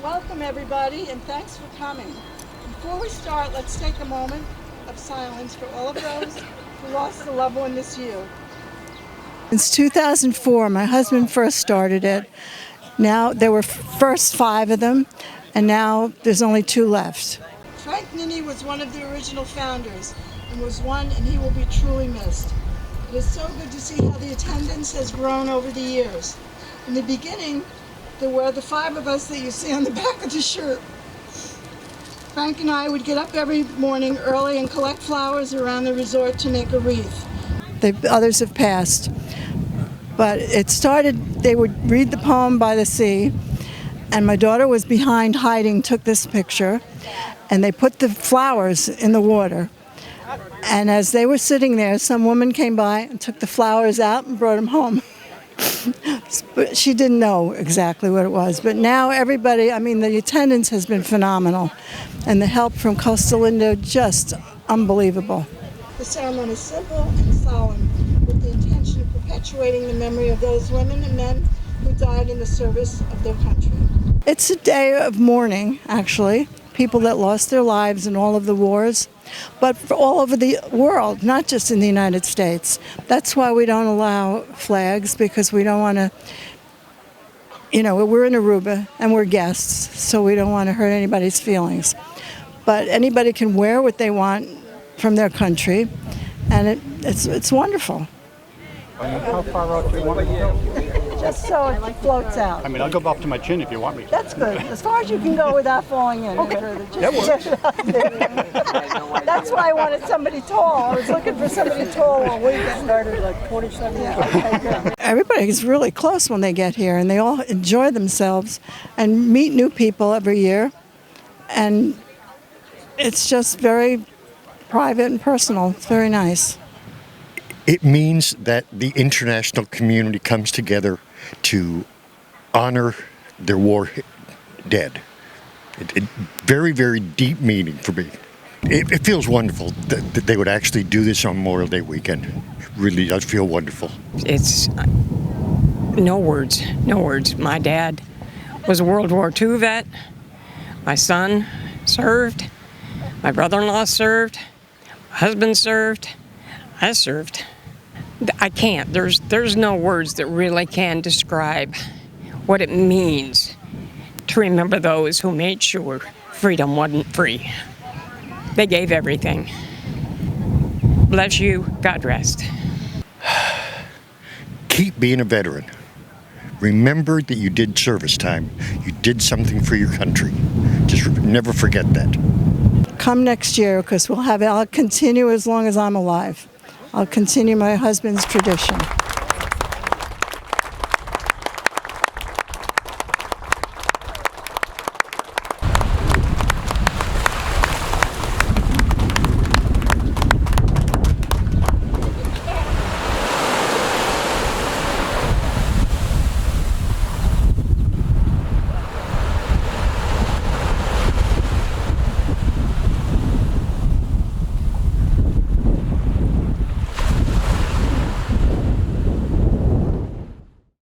Welcome everybody and thanks for coming. Before we start, let's take a moment of silence for all of those who lost a loved one this year. Since 2004, my husband first started it. Now there were first 5 of them, and now there's only 2 left. Frank Ninny was one of the original founders and was one, and he will be truly missed. It is so good to see how the attendance has grown over the years. In the beginning, there were the 5 of us that you see on the back of the shirt. Frank and I would get up every morning early and collect flowers around the resort to make a wreath. The others have passed. But it started, they would read the poem by the sea, and my daughter was behind hiding, took this picture, and they put the flowers in the water. And as they were sitting there, some woman came by and took the flowers out and brought them home. But she didn't know exactly what it was. But now everybody, the attendance has been phenomenal. And the help from Costa Linda, just unbelievable. The ceremony is simple and solemn, with the intention of perpetuating the memory of those women and men who died in the service of their country. It's a day of mourning, actually. People that lost their lives in all of the wars, but for all over the world, not just in the United States. That's why we don't allow flags, because we don't want to, we're in Aruba and we're guests, so we don't want to hurt anybody's feelings. But anybody can wear what they want from their country, and it's wonderful. How far out do you want me to go? Just so it floats out. I'll go up to my chin if you want me to. That's good. As far as you can go without falling in. Okay. That works. That's why I wanted somebody tall. I was looking for somebody tall all weekend. Started like 27 years ago. Okay, good. Everybody's really close when they get here, and they all enjoy themselves and meet new people every year. And it's just very private and personal. It's very nice. It means that the international community comes together to honor their war dead. Very, very deep meaning for me. It feels wonderful that they would actually do this on Memorial Day weekend. Really does feel wonderful. It's no words. My dad was a World War II vet. My son served. My brother-in-law served. My husband served. I served. I can't. There's no words that really can describe what it means to remember those who made sure freedom wasn't free. They gave everything. Bless you. God rest. Keep being a veteran. Remember that you did service time. You did something for your country. Just never forget that. Come next year, because I'll continue as long as I'm alive. I'll continue my husband's tradition.